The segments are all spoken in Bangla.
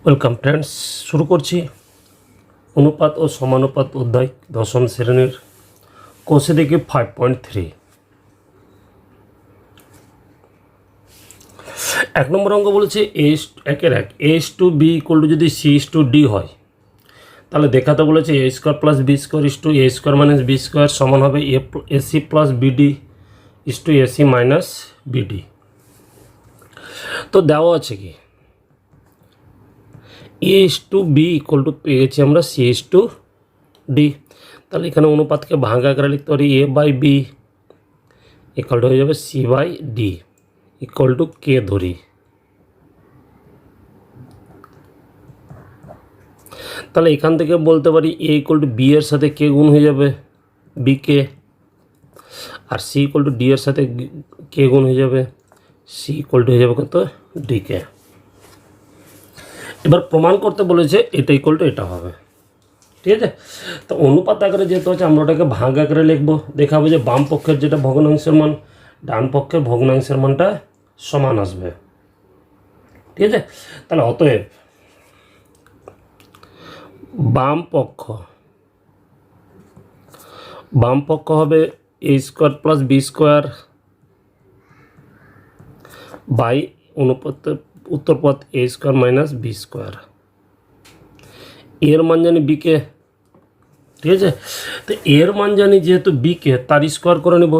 ওয়েলকাম ফ্রেন্ডস, শুরু করছি অনুপাত ও সমানুপাত অধ্যায় দশম শ্রেণীর কোষে দেখি 5.3। এক নম্বর অঙ্ক বলেছে A/1 A/B যদি C/D হয় তাহলে দেখাতে বলেছে A² + B² A² - B² সমান হবে AC + BD AC - BD। তো দেওয়া আছে কি A/B পেয়ে গেছি আমরা C/D। তাহলে এখানে অনুপাতকে ভাঙা আকারে লিখতে পারি A/B হয়ে যাবে C/D K ধরি। তাহলে এখান থেকে বলতে পারি A=B এর সাথে K গুণ হয়ে যাবে BK, আর C=D এর সাথে K গুণ হয়ে যাবে C হয়ে যাবে কত DK। এবার প্রমাণ করতে বলেছে এটা এটা হবে, ঠিক আছে। তো অনুপাত আকারে যেহেতু হচ্ছে আমরা ওটাকে ভাগ আকারে লিখবো, দেখাবো যে বাম পক্ষের যেটা ভগ্নাংশের মান ডান পক্ষের ভগ্নাংশের মানটা সমান আসবে, ঠিক আছে। তাহলে অতএব বাম পক্ষ হবে A² + B² বাই অনুপাতের উত্তরপথ A² - B²। এর মান জানি বিকে, ঠিক আছে। তো এর মান জানি যেহেতু বিকে তার স্কোয়ার করে নেব,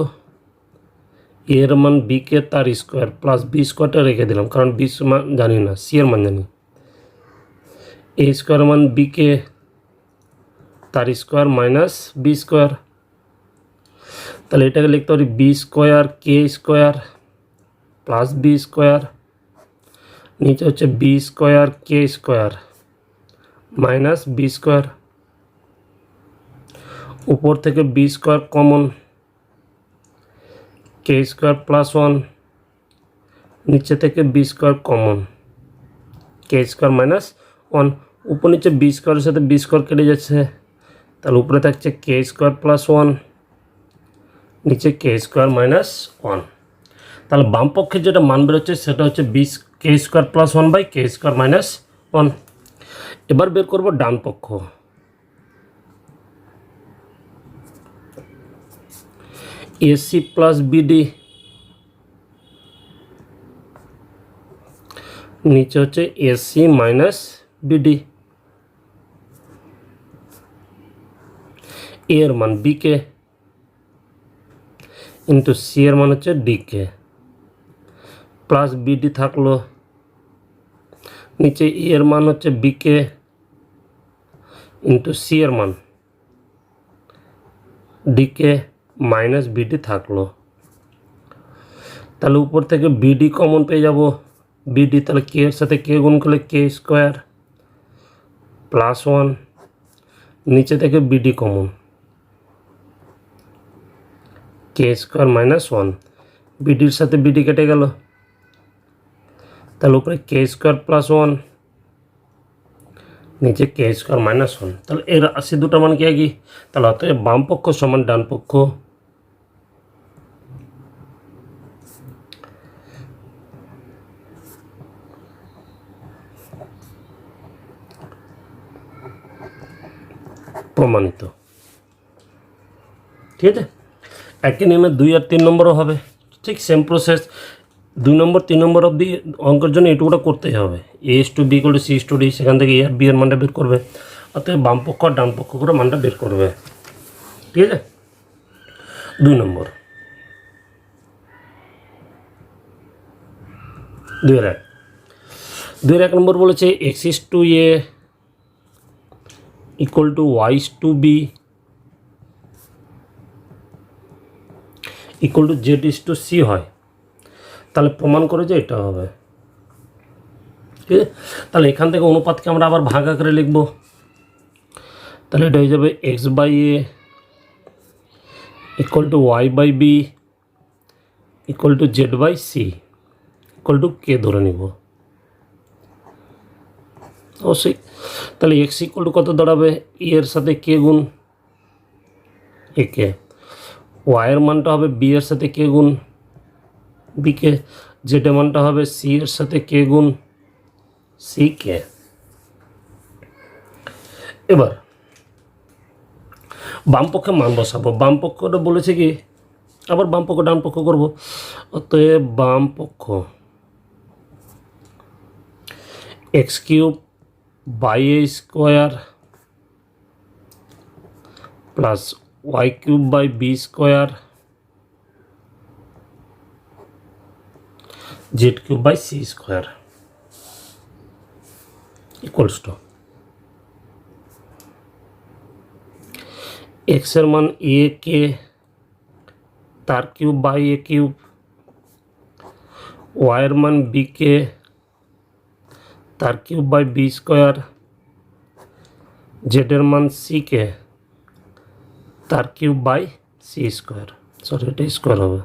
এর মান বিকে তার স্কোয়ার প্লাস B²টা রেখে দিলাম কারণ বি মান জানি না, সি এর মান জানি। A² মান বিকে তার স্কোয়ার মাইনাস B²। তাহলে এটাকে লিখতে পারি B² K² প্লাস B² নিচে হচ্ছে B² K² মাইনাস B²। উপর থেকে B² কমন K² + 1, নিচে থেকে B² কমন K² - 1। উপর নিচে B² এর সাথে B² কেটে যাচ্ছে, তাহলে উপরে থাকছে K² + 1, নিচে K² - 1। তাহলে বাম পক্ষে যেটা মান বেরোচ্ছে সেটা হচ্ছে K² + 1 বাই K² - 1। এবার বের করব ডান পক্ষ। AC + BD নিচে হচ্ছে AC - BD। এর মান BK ইন্টু সি এর মান হচ্ছে DK প্লাস BD থাকলো, নিচে এর মান হচ্ছে BK ইন্টু সি এর মান DK মাইনাস BD থাকলো। তাহলে উপর থেকে BD কমন পেয়ে যাব, BD তাহলে K এর সাথে K গুণ করলে K² প্লাস 1, নিচে থেকে BD কমন K² - 1, BDর সাথে BD কেটে গেল, তাহলে উপরে K² + 1, নিচে K² - 1। তাহলে এর রাশি দুটো মান কি একই, তাহলে অতএব বাম পক্ষ সমান ডান পক্ষ। প্রমাণিত, ঠিক আছে। একই নিয়মে 2 আর 3 নম্বরও হবে, ঠিক সেম প্রসেস। 2 নম্বর 3 নম্বর অবধি অঙ্কের জন্য এটুকুটা করতেই হবে। A/B = C/D, সেখান থেকে A আর B এর মানটা বের করবে, অতএব বাম পক্ষ আর ডান পক্ষ করে মানটা বের করবে, ঠিক আছে। 2 নম্বর 2 নম্বর বলেছে X/A = Y/B = Z/C হয়, তাহলে প্রমাণ করে যে এটা হবে, ঠিক আছে। তাহলে এখান থেকে অনুপাতকে আমরা আবার ভাগ আকারে লিখব, তাহলে এটা হয়ে যাবে X/A = Y/B = Z/C K ধরে নিব অবশ্যই। তাহলে X = কত দাঁড়াবে, এর সাথে K গুণ AK, Y এর মানটা হবে B এর সাথে K গুণ BK, Z এর মানটা হবে C এর সাথে K গুণ CK। এবার বাম পক্ষে মান বসাবো। বাম পক্ষটা বলেছে কি, আবার বাম পক্ষ ডান পক্ষ করবো। অতএব বাম পক্ষ X cube by A square plus Y cube by B square Z cube by C square equals to এক্সের মান এ কে তার কিউব বাই এ কিউব, ওয়াইয়ের মান বি কে তার কিউব বাই বি স্কোয়ার, জেডের মান সি কে তার cube by C square. Sorry, এটা স্কোয়ার হবে।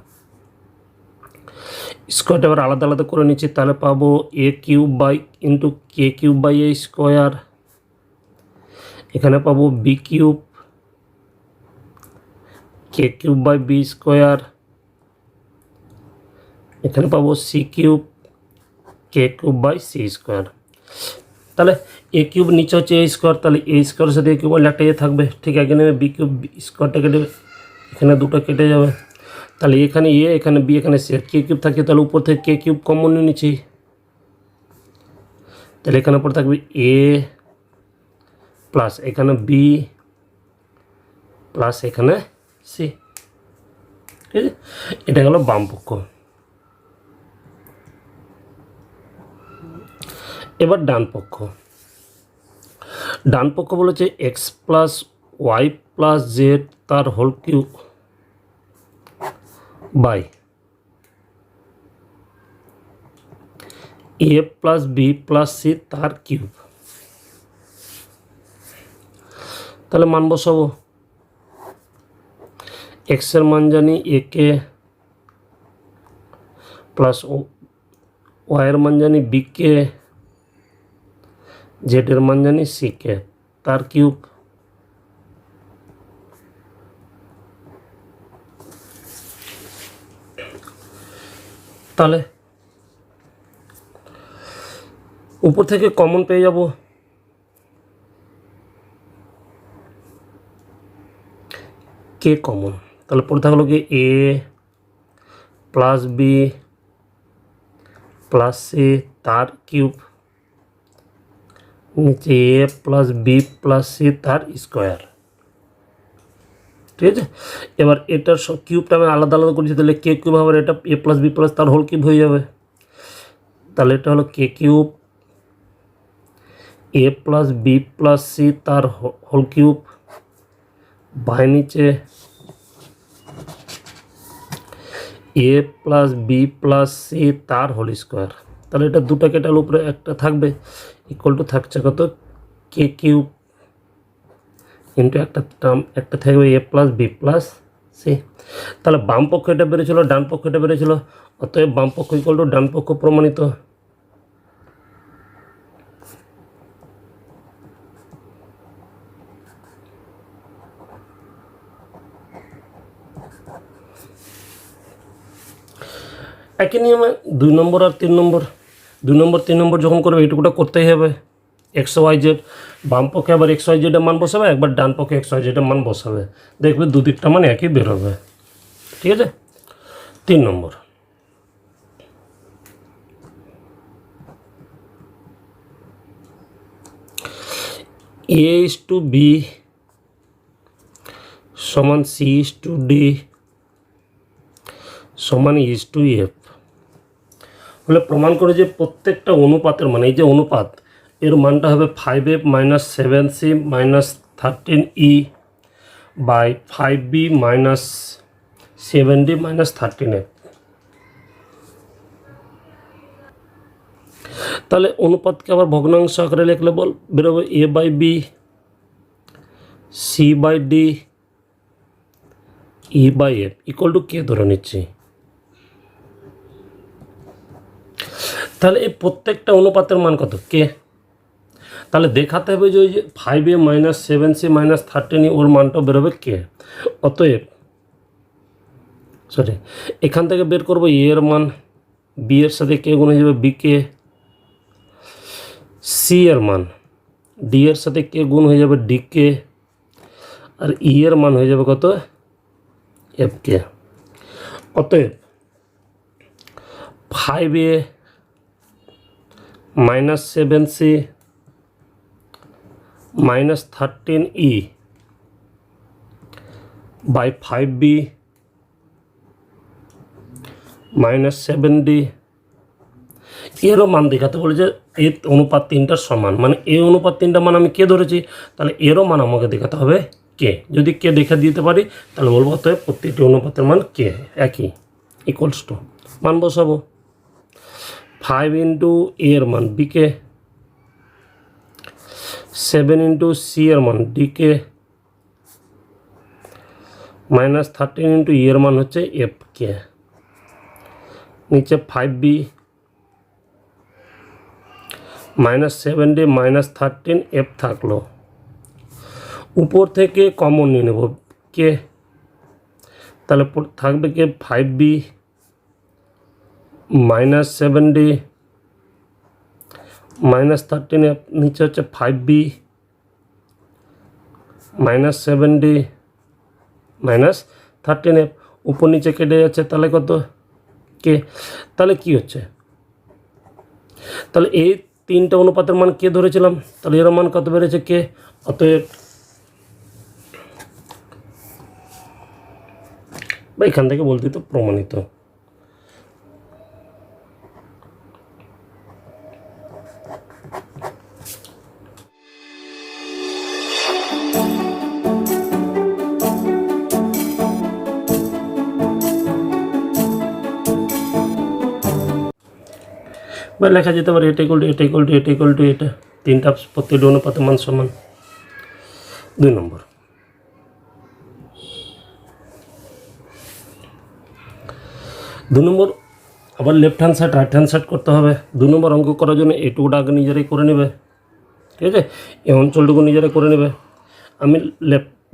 স্কোয়ারটা এবার আলাদা আলাদা করে নিচ্ছি, তাহলে পাবো A cube by into K cube by A square, এখানে পাবো B cube K cube by B square, এখানে পাবো C cube K cube by C square. তাহলে এ কিউব নিচে হচ্ছে এ স্কোয়ার, তাহলে এ স্কোয়ারের সাথে এ কিউব একটা এ থাকবে, ঠিক এখানে বি কিউব স্কোয়ারটা কেটে এখানে দুটো কেটে যাবে, তাহলে এখানে এ এখানে বি এখানে সি, কে কিউব থাকে, তাহলে উপর থেকে কে কিউব কমন নিয়ে নিচ্ছি, তাহলে এখানে পরে থাকবে এ প্লাস এখানে বি প্লাস এখানে সি। ঠিক আছে, এটা গেল বাম পক্ষ। এবার ডান পক্ষ। ডান পক্ষ বলেছে X plus Y plus Z তার whole cube by A plus B plus C তার কিউব। তাহলে মান বসাবো। এক্সের মান জানি এ কে প্লাস ওয়াইয়ের মান জানি বি কে, জেডের মান জানি সি কে তার কিউব। তাহলে উপর থেকে কমন পেয়ে যাব, কে কমন, তাহলে পড়ে থাকলো কি এ প্লাস বি প্লাস সি তার কিউব, নিচে এ প্লাস বি প্লাস সি তার স্কোয়ার। ঠিক আছে, এবার এটার সব কিউবটা আমি আলাদা আলাদা করেছি, তাহলে কে কিউব আবার এটা এ প্লাস বি প্লাস তার হোল কিউব হয়ে যাবে, তাহলে এটা হলো কে কিউব এ প্লাস বি প্লাস সি তার হোল কিউব বাই নিচে এ প্লাস বি প্লাস সি তার হোল স্কোয়ার। তাহলে এটা দুটো কেটার উপরে একটা থাকবে, ইকুয়াল টু থাকছে কত কে কিউব ইন্টু একটা টার্ম একটা থাকবে এ প্লাস বি প্লাস সি। তাহলে বাম পক্ষ এটা বেড়েছিল, ডান পক্ষ এটা বেড়েছিল, অতএব বাম পক্ষ ইকুয়াল টু ডান পক্ষ প্রমাণিত। একই নিয়মে 2 নম্বর আর 3 নম্বর, 2 নম্বর 3 নম্বর যখন করবে এইটুকুটা করতেই হবে। এক্স ওয়াই জেড, বাম পক্ষে আবার এক্স ওয়াই জেডের মান বসাবে, একবার ডান পক্ষে এক্স ওয়াই জেডের মান বসাবে, দেখবে দুদিকটা মান একই বেরোবে। ঠিক আছে, 3 নম্বর এ ইস টু বি সমান সি ইস টু ডি সমান ইস টু এফ হলে প্রমাণ করে যে প্রত্যেকটা অনুপাতের মানে এই যে অনুপাত এর মানটা হবে 5f minus 7c minus 13e by 5b minus 7d minus 13f। তাহলে অনুপাতকে আবার ভগ্নাংশ আকারে লিখলে বেরোবে a by b c by d e by f equal to K ধরে নিচ্ছি। তাহলে এই প্রত্যেকটা অনুপাতের মান কত কে, তাহলে দেখাতে হবে যে ওই যে 5a minus 7c minus 13e ওর মানটা বেরোবে কে। অতএব সরি এখান থেকে বের করবো এ এর মান, বি এর সাথে কে গুণ হয়ে যাবে বি কে, সি এর মান ডি এর সাথে কে গুণ হয়ে যাবে ডি কে, আর ই এর মান হয়ে যাবে কত এফ কে। অতএব 5a minus 7c minus 13e by 5b minus 7d এরও মান দেখাতে বলেছে। এই অনুপাত তিনটার সমান, মানে এই অনুপাত তিনটা মান আমি কে ধরেছি, তাহলে এরও মান আমাকে দেখাতে হবে কে। যদি কে দেখে দিতে পারি তাহলে বলবো অতএব প্রত্যেকটি অনুপাতের মান কে একই, ইকুয়ালস টু মান বসাবো 5 ইন্টু এ এর মান বি কে, 7 ইন্টু সি এর মান ডি কে, মাইনাস 13 ইন্টু ই এর মান হচ্ছে এফ কে, নিচে 5b minus 7d minus 13 F থাকলো। উপর থেকে কমন নিয়ে নেব কে, তাহলে থাকবে কে 5b minus 7d minus 13 F, নিচে হচ্ছে 5b minus 7d minus 13 F, উপর নিচে কেটে যাচ্ছে তাহলে কত কে। তাহলে কি হচ্ছে, তাহলে এই তিনটা অনুপাতের মান কে ধরেছিলাম, তাহলে এর মান কত বেড়েছে কে। অতএব বা এখান থেকে বলতে তো প্রমাণিত। বা লেখা যেতে পারে এটা ইকুয়াল টু এটা ইকুয়াল টু এটা ইকুয়াল টু এটা, তিনটা প্রত্যেকটি অনুপাতের মান সমান। 2 নম্বর, আবার left hand side right hand side করতে হবে। 2 নম্বর অঙ্ক করার জন্য এইটুকুটা আগে নিজেরাই করে নেবে, ঠিক আছে, এই অঞ্চলটুকু নিজেরাই করে নেবে। আমি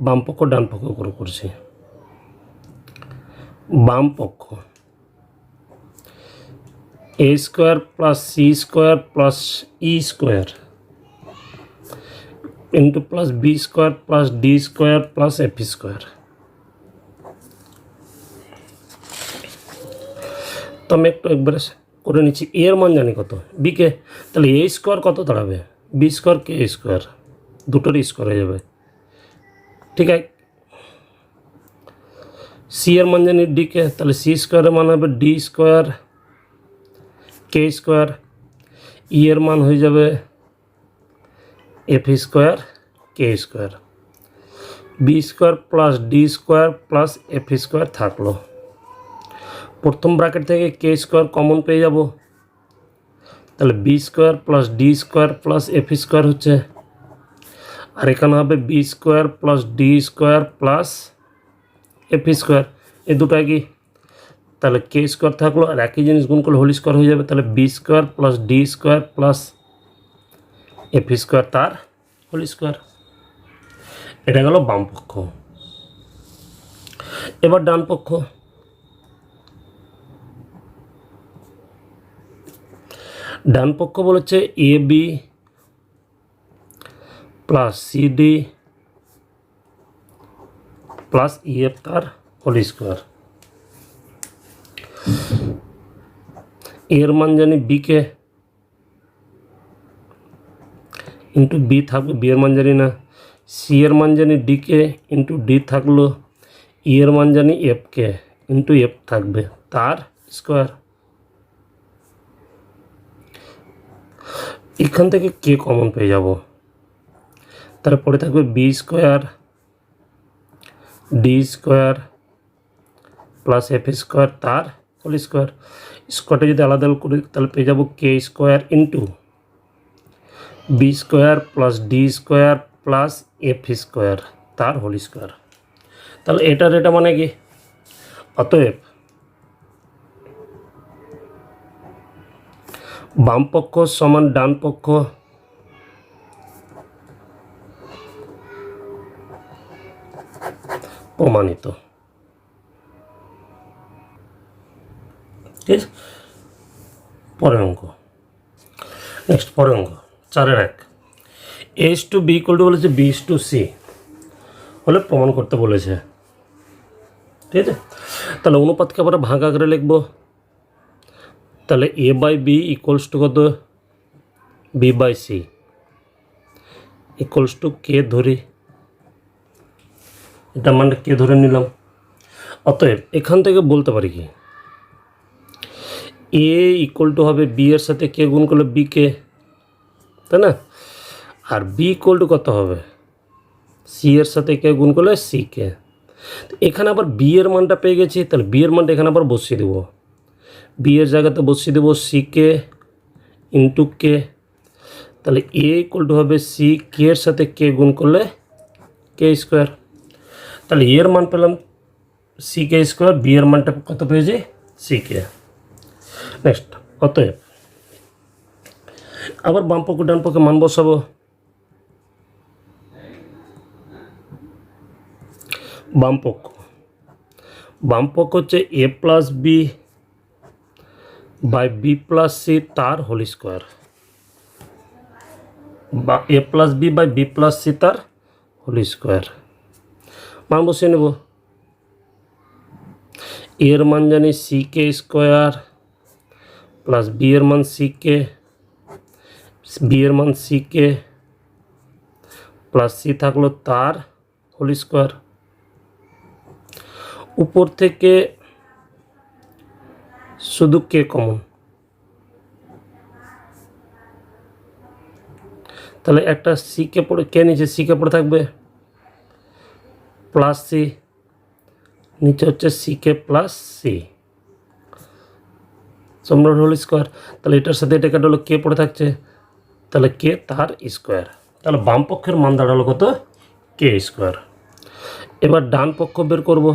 বাম পক্ষ ডান পক্ষ করে করছি। বাম পক্ষ A square plus C square plus E square into plus B square plus D square plus F square. তো আমি একবারে করে নিচ্ছি। এর মান জানি কত বিকে, তাহলে এ স্কোয়ার কত দাঁড়াবে বি স্কোয়ার কে স্কোয়ার, দুটোর স্কোয়ার হয়ে যাবে, ঠিক আছে। সি এর মান জানি ডি কে, তাহলে সি স্কোয়ারের মান হবে ডি স্কোয়ার কে স্কোয়ার, ই এর মান হয়ে যাবে এফ স্কোয়ার কে square, B square plus D square plus F square থাকলো। প্রথম ব্র্যাকেট থেকে কে স্কোয়ার কমন পেয়ে যাব, তাহলে B square plus D square plus F square হচ্ছে, আর এখানে হবে B square plus D square plus F square, এই দুটো কি, তাহলে কে স্কোয়ার থাকলো আর একই জিনিস গুণ করলে হোল স্কোয়ার হয়ে যাবে, তাহলে B square plus D square plus F square তার হোল স্কোয়ার। এটা গেল বাম পক্ষ। এবার ডান পক্ষ, ডান পক্ষ বলেছে A B plus C D plus E F তার হোল স্কোয়ার। এর মান জানি বি কে ইন্টু বি থাকবে, বি এর মান জানি না, সি এর মান জানি ডি কে ইন্টু ডি থাকলো, ই এর মান জানি এফ কে ইন্টু এফ থাকবে তার স্কোয়ার। এখান থেকে কে কমন পেয়ে যাব, তারপরে থাকবে B square D square plus F square তার হোল স্কোয়ার। স্কোয়ারটা যদি আলাদা করি তাহলে পেয়ে যাব K square into B square plus D square plus F square তার হোল স্কোয়ার। তাহলে এটা মানে কি, অতএব বাম পক্ষ সমান ডান পক্ষ প্রমাণিত। ঠিক আছে, পরের অঙ্ক, নেক্সট পরের অঙ্ক 4-1। S to B equal to বলেছে বি টু সি হলে প্রমাণ করতে বলেছে, ঠিক আছে। তাহলে অনুপাতকে আবার ভাগ আকারে লিখব। তাহলে A by B equals to কত, B by C equals to K ধরি, এটা মানে কে ধরে নিলাম। অতএব এখান থেকে বলতে পারি কি, এ ইকুয়াল টু হবে বি এর সাথে কে গুণ করলে বি কে, তাই না? আর বি ইকুয়াল টু কত হবে, সি এর সাথে কে গুণ করলে সি কে। এখানে আবার বি এর মানটা পেয়ে গেছি, তাহলে বি এর মানটা এখানে আবার বসিয়ে দেবো, বি এর জায়গাতে বসিয়ে দেবো সি কে ইন্টু কে। তাহলে এ ইকুয়াল টু হবে সি কে এর সাথে কে গুণ করলে কে স্কোয়ার। তাহলে এর মান পেলাম সি কে স্কোয়ার, বি এর মানটা কত পেয়েছি সি কে। নেক্সট, অতএব আবার বাম পক্ষ ডান পক্ষে মান বসাবো। বাম পক্ষ হচ্ছে A plus B by B plus C তার হোল স্কোয়ার, বা A plus B by B plus C তার হোল স্কোয়ার। মান বসিয়ে নেব। এর মান জানি C K square plus B এর মান সি কে, বি এর মান সি কে প্লাস সি থাকলো তার হোল স্কোয়ার। উপর থেকে শুধু কে কমন, তাহলে একটা সি কে পড়ে, কে নিচে সি কে পড়ে থাকবে প্লাস সি, নিচে হচ্ছে সি কে প্লাস সি সম্রাট হোল স্কোয়ার। তাহলে এটার সাথে এটা কাটা হলো কে পড়ে থাকছে, তাহলে কে তার স্কোয়ার। তাহলে বাম পক্ষের মান দাঁড়ালো কত, কে স্কোয়ার। এবার ডান পক্ষ বের করব।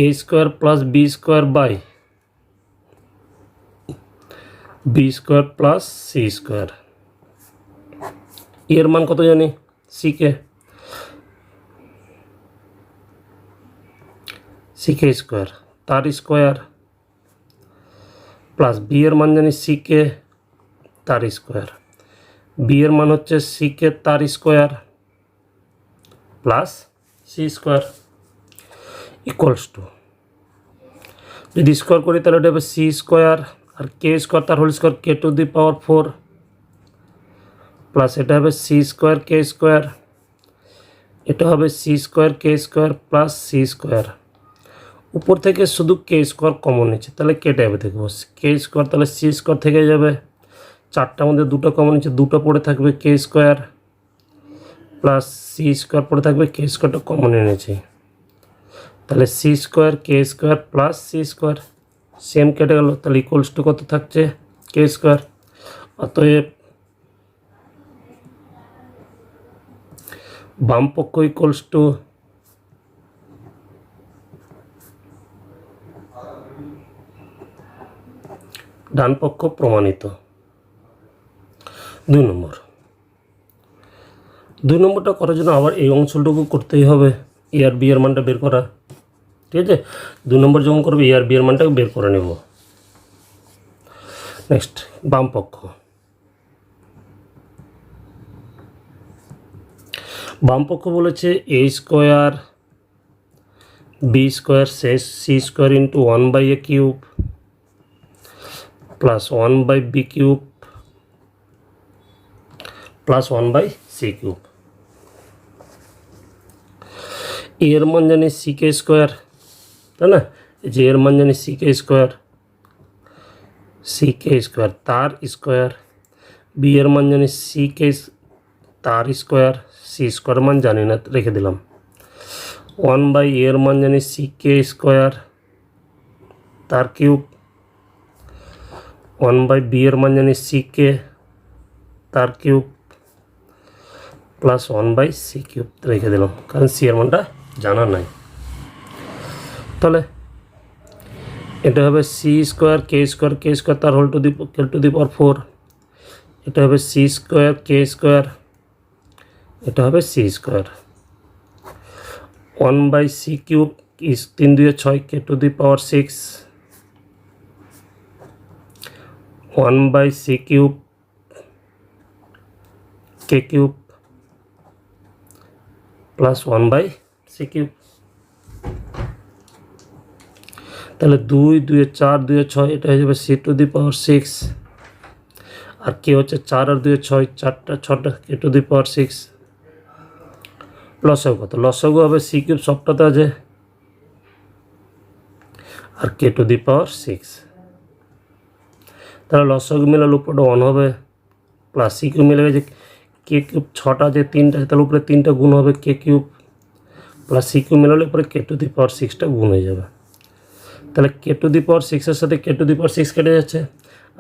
A square plus B square by B square plus C square. এর মান কত জানি সি কে স্কোয়ার তার স্কোয়ার প্লাস বি এর মান জানি সি কে তার স্কোয়ার, বি এর মান হচ্ছে সি কে তার square plus C square equals to, যদি স্কোয়ার করি তাহলে এটা হবে সি স্কোয়ার আর কে স্কোয়ার তার whole square k to the power 4 plus এটা হবে সি স্কোয়ার কে স্কোয়ার, এটা হবে সি স্কোয়ার কে স্কোয়ার প্লাস সি স্কোয়ার। উপর থেকে শুধু কে স্কোয়ার কমন নিচ্ছে, তাহলে কেটে যাবে দেখবো কে স্কোয়ার, তাহলে সি স্কোয়ার থেকে যাবে, চারটার মধ্যে দুটো কমন নিচ্ছে, দুটো পড়ে থাকবে K square plus C square পড়ে থাকবে, কে স্কোয়ারটা কমন এনেছি, তাহলে সি স্কোয়ার কে square plus C square same কেটে গেল। তাহলে ইকুয়ালস টু কত থাকছে কে স্কোয়ার। অতএব বাম পক্ষ ইকুয়ালস টু ডান পক্ষ প্রমাণিত। 2 নম্বরটা করার জন্য আবার এই অংশটুকু করতেই হবে, এ আর বি এর মানটা বের করা, ঠিক আছে। 2 নম্বর যখন করবে এ আর বি এর মানটাকে বের করে নেব। নেক্সট, বাম পক্ষ বলেছে A square B square C square into 1/a cube plus 1/b cube plus 1/c cube. এর মান জানি সি কে স্কোয়ার, তাই না? যে এর মান জানি সি কে স্কোয়ার তার স্কোয়ার, বি এর মান জানি সি কে তার স্কোয়ার, সি স্কোয়ার মান জানি না রেখে দিলাম, 1/a এর মান জানি সি কে স্কোয়ার তার কিউব, 1/b এর মান জানি সি কে তার কিউব প্লাস 1/c কিউব রেখে দিলাম, কারণ সি এর মানটা জানা নাই। তাহলে এটা হবে সি স্কোয়ার কে স্কোয়ার তার হোল টু দি পাওয়ার 4, এটা হবে সি স্কোয়ার কে স্কোয়ার, এটা হবে c square 1/c cube is 3 2 6 k to the power 6 1/c³ k³ plus 1/c³। তাহলে 2 2 4 2 6, এটা হয়ে যাবে c⁶, আর কে হচ্ছে 4 আর 2 6, 4টা 6টা k⁶। লসাগু কত? লসাগু হবে c³ সবটাতে আছে আর k⁶। তাহলে লসাগু মিলালে উপরে 1 হবে, প্লাস c³ মিলে গেছে k³ 6টা আছে, 3টা আছে, তাহলে উপরে 3টা গুণ হবে k³ প্লাস c³ মিলালে উপরে k⁶টা গুণ হয়ে যাবে। তাহলে k⁶ এর সাথে k⁶ কেটে যাচ্ছে,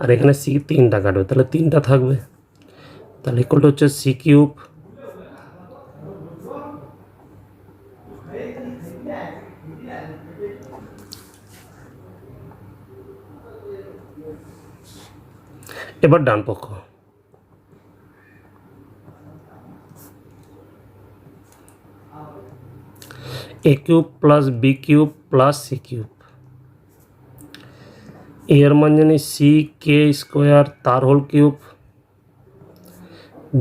আর এখানে c 3টা কাটবে, তাহলে 3টা থাকবে। তাহলে ইকুয়াল হচ্ছে c³। এবার ডান পক্ষ, a³ plus b³ plus c³। এর মান জানি ck² তার হোল কিউব,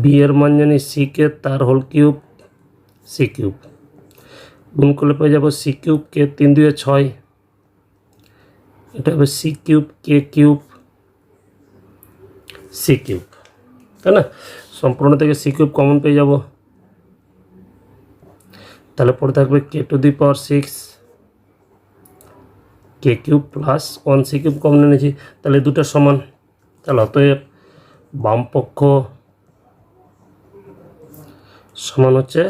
বি এর মান জানি ck তার হোল কিউব c³ গুণ করলে পেয়ে যাবো c³ k 3 2 6, এটা হবে c³ k³ c³, তাই না? সম্পূর্ণ থেকে c³ কমন পেয়ে যাব, তাহলে পরে থাকবে k⁶ k³ plus 1c³ common এনেছি, তাহলে দুটো সমান। তাহলে অতএব বাম পক্ষ সমান হচ্ছে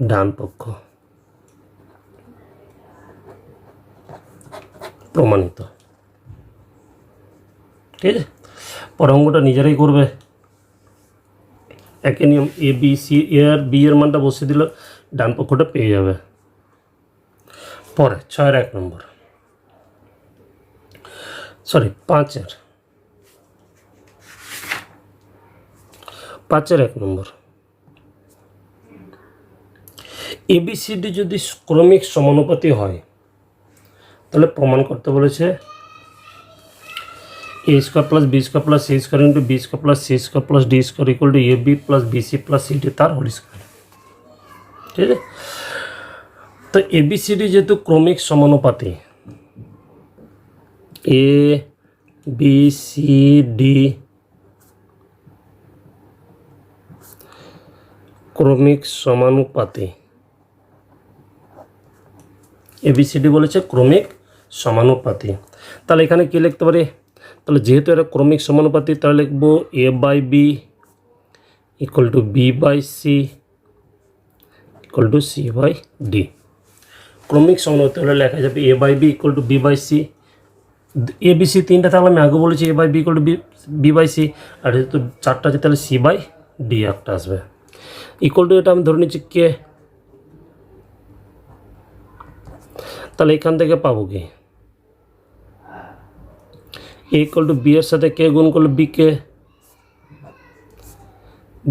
ডান পক্ষ, প্রমাণিত। ঠিক আছে, পরের অঙ্কটা নিজেরাই করবে। একই নিয়ম, A B C, A R B এর মানটা বসিয়ে দিল, ডান পক্ষটা পেয়ে যাবে। পরে 6-এর 1 নম্বর, সরি 5-এর 1 নম্বর। ABCD যদি ক্রমিক সমানুপাতি হয় তাহলে প্রমাণ করতে বলেছে a² plus b² plus c² into b² plus c² plus d² equal to ab plus bc plus cd তার হোল স্কয়ার। ঠিক আছে, তো ABCD যেহেতু ক্রমিক সমানুপাতি, ABCD ক্রমিক সমানুপাতি, ABCD বলেছে ক্রমিক সমানুপাতি, তাহলে এখানে কি লিখতে পারি? তাহলে যেহেতু এটা ক্রমিক সমানুপাতি, তাহলে লিখবো a/b equal to b/c equal to c/d। ক্রমিক সমানুপাতি হলে লেখা যাবে a/b equal to b/c। ABC 3টা তাহলে আমি আগে বলেছি a/b ইকুয়াল টু b/c, আর যেহেতু 4টা আছে তাহলে c/d একটা আসবে। ইকুয়াল টু এটা আমি ধরে নিচ্ছি কে, তাহলে এখান থেকে পাবো কি a ইকুয়াল টু b এর সাথে কে গুণ করলে b কে,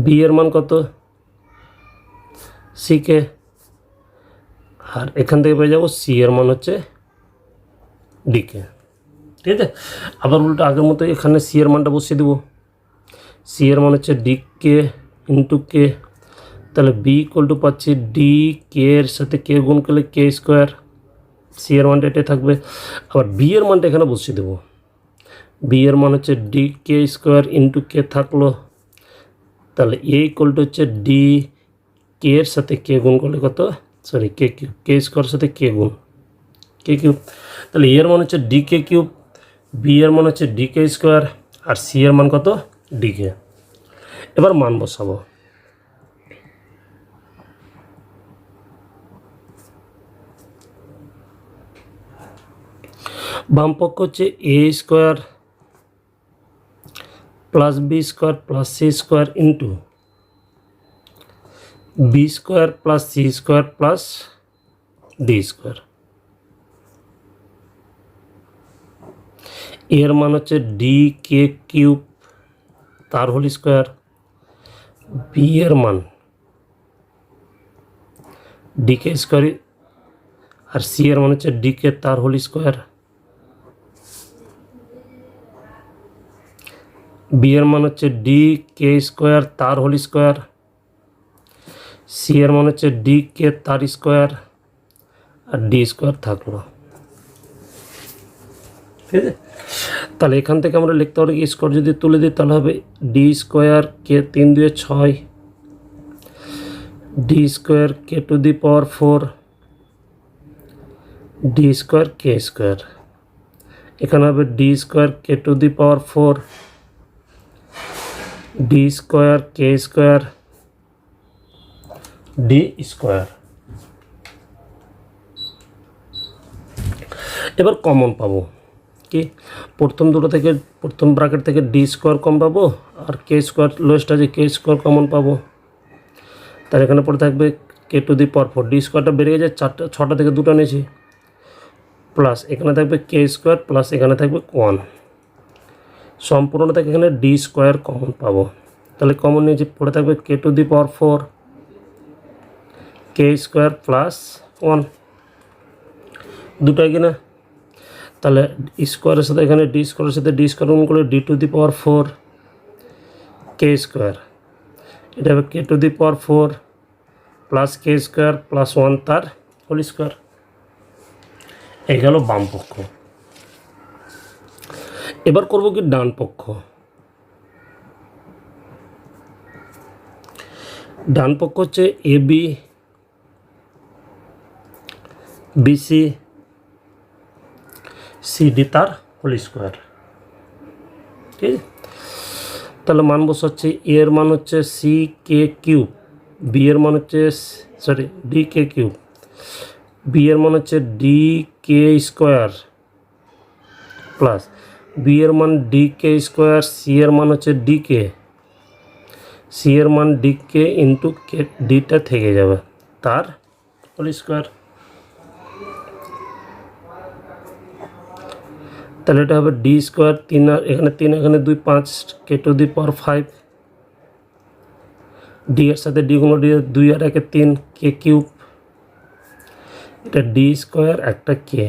b এর মান কত c কে, আর এখান থেকে পেয়ে যাবো c এর মান হচ্ছে d কে। ঠিক আছে, আবার উল্টো আগের মতো এখানে c এর মানটা বসিয়ে দেবো, c এর মান হচ্ছে d কে ইন্টু কে, তাহলে b ইকুয়াল টু পাচ্ছি d কে এর সাথে কে গুণ করলে k², c এর মানটা এটাই থাকবে। আবার b এর মানটা এখানে বসিয়ে দেবো, b এর মান হচ্ছে d² ইন্টু কে থাকলো, তাহলে a ইকুয়াল টু হচ্ছে d কে এর সাথে কে গুণ করলে কত, সরি k² সাথে কে গুণ k³, তাহলে এর মান হচ্ছে dk³, b এর মান হচ্ছে dk², আর c এর মান কত dk। এবার মান বসাবো, বাম পক্ষ হচ্ছে a² plus b² plus c² into b² plus c² plus d², এর মান হচ্ছে dk³ তার হোল স্কোয়ার, বি এর মান dk² আর c এর মান হচ্ছে dk তার হোল স্কোয়ার। বি এর মান হচ্ছে ডি কে স্কোয়ার তার হোল স্কোয়ার, সি এর মান হচ্ছে ডি কে তার স্কোয়ার, আর ডি স্কোয়ার থাকলো। ঠিক আছে, তাহলে এখান থেকে আমরা লিখতে পারি স্কোয়ার যদি তুলে দিই তাহলে হবে D square K 3 2 6, D square k to the power 4, D square K square. এখানে হবে D square k to the power 4, D square K square, D square. এবার কমন পাবো কি, প্রথম দুটো থেকে প্রথম ব্র্যাকেট থেকে ডি স্কোয়ার কম পাবো, আর কে স্কোয়ার লোয়েস্ট আছে কে স্কোয়ার কমন পাবো। তার এখানে পড়ে থাকবে K to the power 4, D স্কোয়ারটা বেরিয়ে যায়, 6টা থেকে 2টা নিয়েছি, প্লাস এখানে থাকবে কে স্কোয়ার, প্লাস এখানে থাকবে 1, সম্পূর্ণ থেকে এখানে ডি স্কোয়ার কমন পাবো। তাহলে কমন নিয়েছি, পড়ে থাকবে K to the power 4, K square plus 1, দুটাই কিনা। তাহলে স্কোয়ারের সাথে এখানে ডি স্কোয়ারের সাথে ডি স্কোয়ার গুণ করলে D to the power 4 K square, এটা হবে K to the power 4 plus K square plus 1 তার হোল স্কোয়ার। এই গেল বাম পক্ষ। এবার করব কি ডান পক্ষ। ডান পক্ষ হচ্ছে এ বি, বিসি, সিডি তার হোল স্কোয়ার। ঠিক আছে, তাহলে মান বসাচ্ছি, এ এর মান হচ্ছে সি কে কিউব, বি এর মান হচ্ছে ডি কে কিউব, বি এর মান হচ্ছে ডি কে স্কোয়ার প্লাস বি এর মান ডি কে স্কোয়ার, সি এর মান হচ্ছে ডি কে, সি এর মান ডি কে ইন্টু কে, ডিটা থেকে যাবে তার হোল স্কোয়ার। তাহলে এটা হবে ডি স্কোয়ার 3, আর এখানে 3 এখানে 2 5 কে টু দি পাওয়ার 5, ডি এর সাথে ডি গুণ, ডি 2 আর 1 3 কে কিউব, এটা ডি স্কোয়ার একটা কে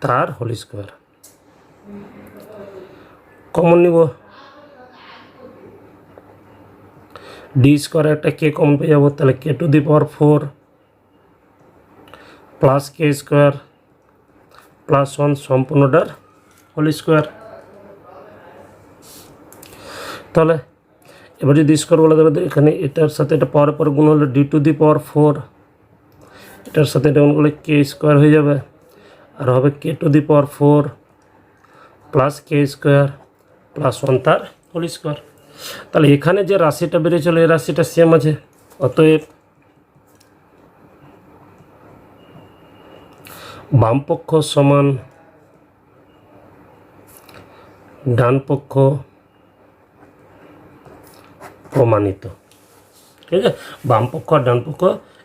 তার হোল স্কোয়ার। কমন নিব, ডি স্কোয়ার একটা কে কমন পেয়ে যাবো, তাহলে K to the power 4 plus K square plus 1 সম্পূর্ণটার হোল স্কোয়ার। তাহলে এবার যদি স্কোয়ার বলে দেবে, এখানে এটার সাথে এটা পাওয়ার পরে গুণ হলে ডি টু দি পাওয়ার 4, এটার সাথে এটা গুণ করলে কে স্কোয়ার হয়ে যাবে, আর হবে K to the power 4 plus K square plus 1 তার হোল স্কোয়ার। তাহলে এখানে যে রাশিটা বেরিয়েছিল এই রাশিটা সেম আছে, অতএব বাম পক্ষ সমান ডান পক্ষ প্রমাণিত। ঠিক আছে, বাম পক্ষ আর ডান পক্ষ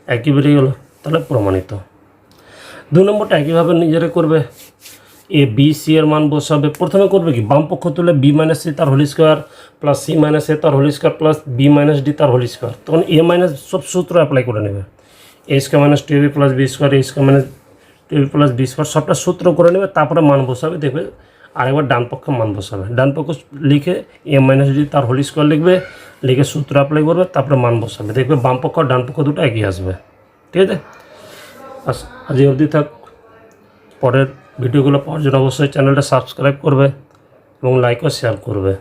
একই বেরিয়ে গেল, তাহলে প্রমাণিত। 2 নম্বরটা একইভাবে নিজেরা করবে, এ বি সি এর মান বসাবে। প্রথমে করবে কি, বাম পক্ষ তুলে বি মাইনাস সি তার whole square plus C minus A তার whole square plus B minus D তার হোল স্কোয়ার, তখন এ মাইনাস সব সূত্র অ্যাপ্লাই করে নেবে, A square minus two B plus B square, A square minus two B plus B square, সবটা সূত্র করে নেবে, তারপরে মান বসাবে। দেখবে আরেকবার ডান পক্ষে মান বসাবে, ডান পক্ষ লিখে এ মাইনাস ডি তার হোল স্কোয়ার লিখবে, লিখে সূত্র অ্যাপ্লাই করবে, তারপরে মান বসাবে। দেখবে বাম পক্ষ আর ডান পক্ষ দুটো একই আসবে। ঠিক আছে, আজ অবধি থাক। পরের ভিডিওগুলো পাওয়ার জন্য অবশ্যই চ্যানেলটা সাবস্ক্রাইব করবে এবং লাইক ও শেয়ার করবে।